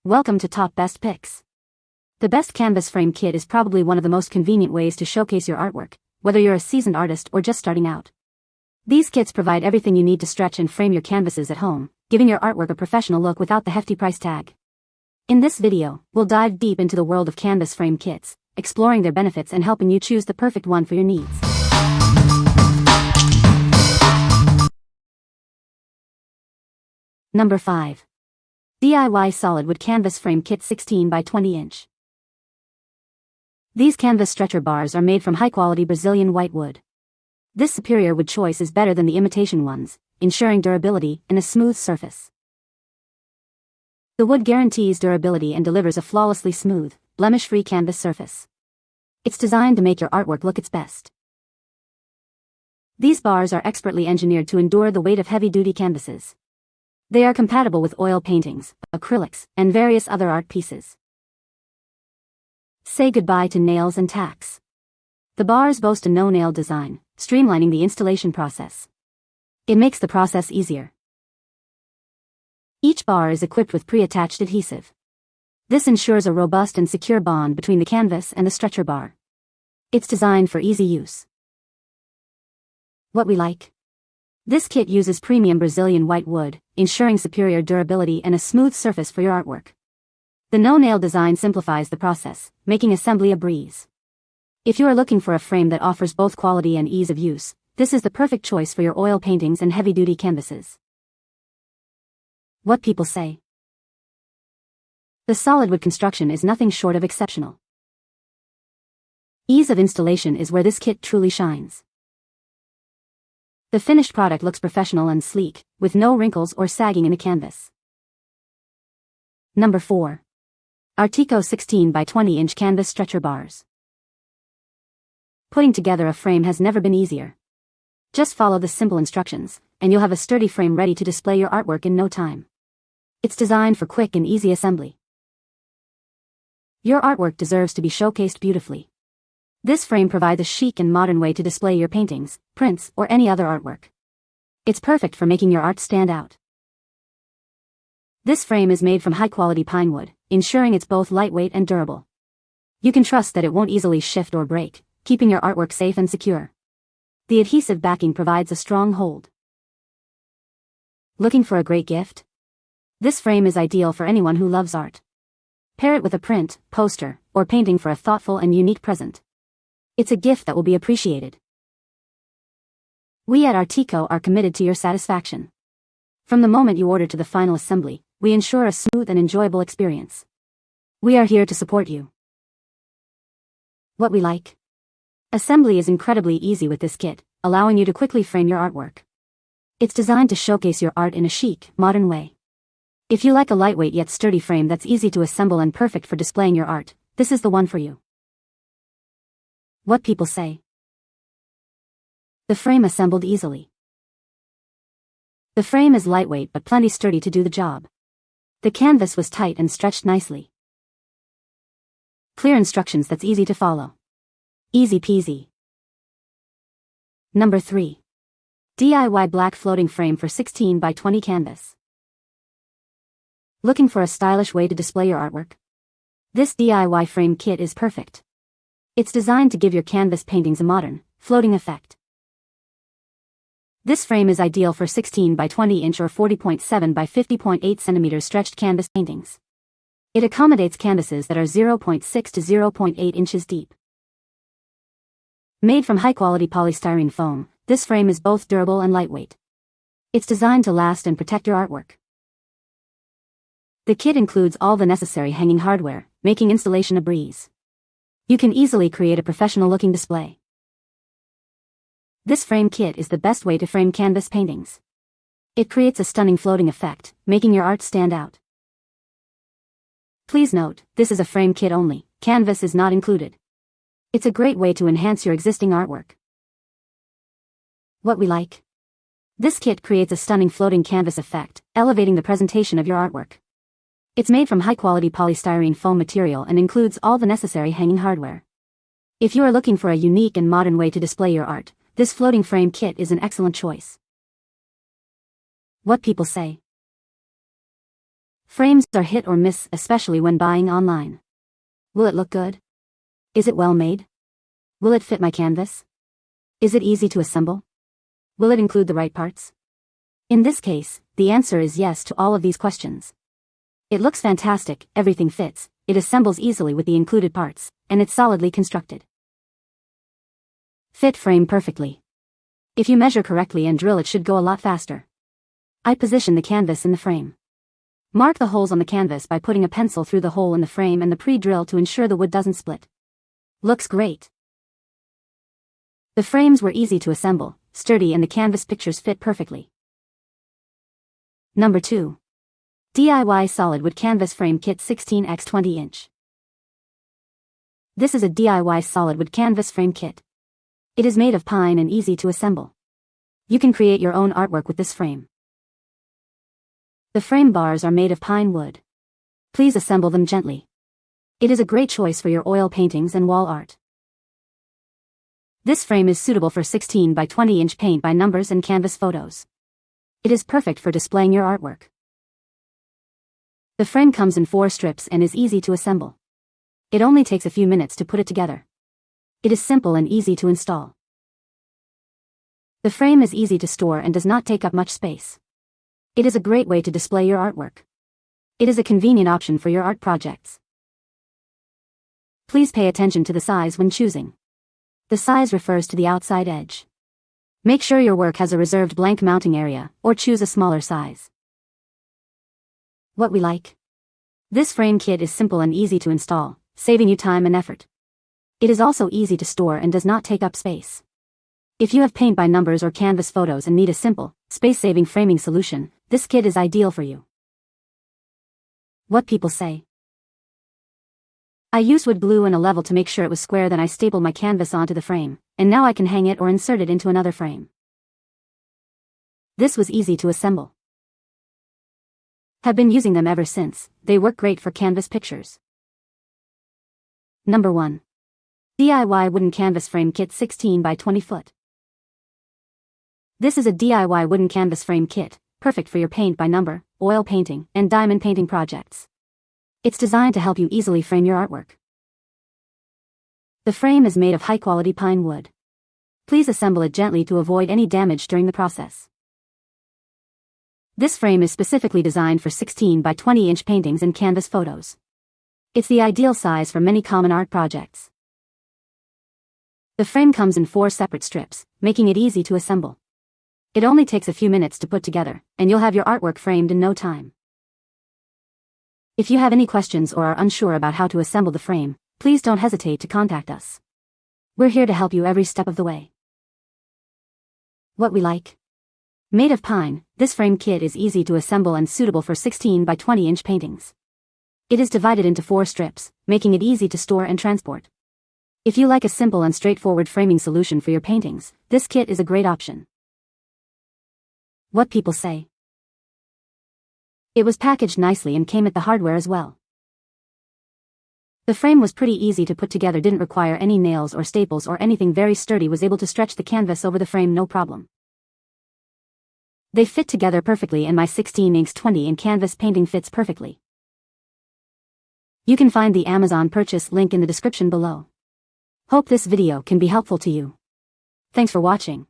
Welcome to Top Best Picks. The best canvas frame kit is probably one of the most convenient ways to showcase your artwork, whether you're a seasoned artist or just starting out. These kits provide everything you need to stretch and frame your canvases at home, giving your artwork a professional look without the hefty price tag. In this video, we'll dive deep into the world of canvas frame kits, exploring their benefits and helping you choose the perfect one for your needs. Number 5. DIY Solid Wood Canvas Frame Kit 16 by 20 inch. These canvas stretcher bars are made from high-quality Brazilian white wood. This superior wood choice is better than the imitation ones, ensuring durability and a smooth surface. The wood guarantees durability and delivers a flawlessly smooth, blemish-free canvas surface. It's designed to make your artwork look its best. These bars are expertly engineered to endure the weight of heavy-duty canvases. They are compatible with oil paintings, acrylics, and various other art pieces. Say goodbye to nails and tacks. The bars boast a no-nail design, streamlining the installation process. It makes the process easier. Each bar is equipped with pre-attached adhesive. This ensures a robust and secure bond between the canvas and the stretcher bar. It's designed for easy use. What we like? This kit uses premium Brazilian white wood, ensuring superior durability and a smooth surface for your artwork. The no-nail design simplifies the process, making assembly a breeze. If you are looking for a frame that offers both quality and ease of use, this is the perfect choice for your oil paintings and heavy-duty canvases. What people say. The solid wood construction is nothing short of exceptional. Ease of installation is where this kit truly shines. The finished product looks professional and sleek, with no wrinkles or sagging in the canvas. Number 4. Artiqo 16 by 20 inch Canvas Stretcher Bars. Putting together a frame has never been easier. Just follow the simple instructions, and you'll have a sturdy frame ready to display your artwork in no time. It's designed for quick and easy assembly. Your artwork deserves to be showcased beautifully. This frame provides a chic and modern way to display your paintings, prints, or any other artwork. It's perfect for making your art stand out. This frame is made from high-quality pine wood, ensuring it's both lightweight and durable. You can trust that it won't easily shift or break, keeping your artwork safe and secure. The adhesive backing provides a strong hold. Looking for a great gift? This frame is ideal for anyone who loves art. Pair it with a print, poster, or painting for a thoughtful and unique present. It's a gift that will be appreciated. We at Artiqo are committed to your satisfaction. From the moment you order to the final assembly, we ensure a smooth and enjoyable experience. We are here to support you. What we like? Assembly is incredibly easy with this kit, allowing you to quickly frame your artwork. It's designed to showcase your art in a chic, modern way. If you like a lightweight yet sturdy frame that's easy to assemble and perfect for displaying your art, this is the one for you. What people say. The frame assembled easily. The frame is lightweight but plenty sturdy to do the job. The canvas was tight and stretched nicely. Clear instructions that's easy to follow. Easy peasy. Number 3. DIY Black Floating Frame for 16 by 20 Canvas. Looking for a stylish way to display your artwork? This DIY frame kit is perfect. It's designed to give your canvas paintings a modern, floating effect. This frame is ideal for 16 by 20 inch or 40.7 by 50.8 centimeters stretched canvas paintings. It accommodates canvases that are 0.6 to 0.8 inches deep. Made from high-quality polystyrene foam, this frame is both durable and lightweight. It's designed to last and protect your artwork. The kit includes all the necessary hanging hardware, making installation a breeze. You can easily create a professional-looking display. This frame kit is the best way to frame canvas paintings. It creates a stunning floating effect, making your art stand out. Please note, this is a frame kit only, canvas is not included. It's a great way to enhance your existing artwork. What we like? This kit creates a stunning floating canvas effect, elevating the presentation of your artwork. It's made from high-quality polystyrene foam material and includes all the necessary hanging hardware. If you are looking for a unique and modern way to display your art, this floating frame kit is an excellent choice. What people say. Frames are hit or miss, especially when buying online. Will it look good? Is it well made? Will it fit my canvas? Is it easy to assemble? Will it include the right parts? In this case, the answer is yes to all of these questions. It looks fantastic, everything fits, it assembles easily with the included parts, and it's solidly constructed. Fit frame perfectly. If you measure correctly and drill, it should go a lot faster. I position the canvas in the frame. Mark the holes on the canvas by putting a pencil through the hole in the frame and the pre-drill to ensure the wood doesn't split. Looks great. The frames were easy to assemble, sturdy, and the canvas pictures fit perfectly. Number 2. DIY Solid Wood Canvas Frame Kit 16x 20 inch. This is a DIY solid wood canvas frame kit. It is made of pine and easy to assemble. You can create your own artwork with this frame. The frame bars are made of pine wood. Please assemble them gently. It is a great choice for your oil paintings and wall art. This frame is suitable for 16 by 20 inch paint by numbers and canvas photos. It is perfect for displaying your artwork. The frame comes in 4 strips and is easy to assemble. It only takes a few minutes to put it together. It is simple and easy to install. The frame is easy to store and does not take up much space. It is a great way to display your artwork. It is a convenient option for your art projects. Please pay attention to the size when choosing. The size refers to the outside edge. Make sure your work has a reserved blank mounting area, or choose a smaller size. What we like. This frame kit is simple and easy to install, saving you time and effort. It is also easy to store and does not take up space. If you have paint by numbers or canvas photos and need a simple, space-saving framing solution, this kit is ideal for you. What people say. I used wood glue and a level to make sure it was square, then I stapled my canvas onto the frame, and now I can hang it or insert it into another frame. This was easy to assemble. Have been using them ever since. They work great for canvas pictures. Number 1. DIY Wooden Canvas Frame Kit 16 by 20 foot. This is a DIY wooden canvas frame kit, perfect for your paint by number, oil painting, and diamond painting projects. It's designed to help you easily frame your artwork. The frame is made of high-quality pine wood. Please assemble it gently to avoid any damage during the process. This frame is specifically designed for 16 by 20 inch paintings and canvas photos. It's the ideal size for many common art projects. The frame comes in 4 separate strips, making it easy to assemble. It only takes a few minutes to put together, and you'll have your artwork framed in no time. If you have any questions or are unsure about how to assemble the frame, please don't hesitate to contact us. We're here to help you every step of the way. What we like. Made of pine, this frame kit is easy to assemble and suitable for 16 by 20 inch paintings. It is divided into 4 strips, making it easy to store and transport. If you like a simple and straightforward framing solution for your paintings, this kit is a great option. What people say. It was packaged nicely and came with the hardware as well. The frame was pretty easy to put together, didn't require any nails or staples or anything, very sturdy, was able to stretch the canvas over the frame no problem. They fit together perfectly and my 16x 20 in canvas painting fits perfectly. You can find the Amazon purchase link in the description below. Hope this video can be helpful to you. Thanks for watching.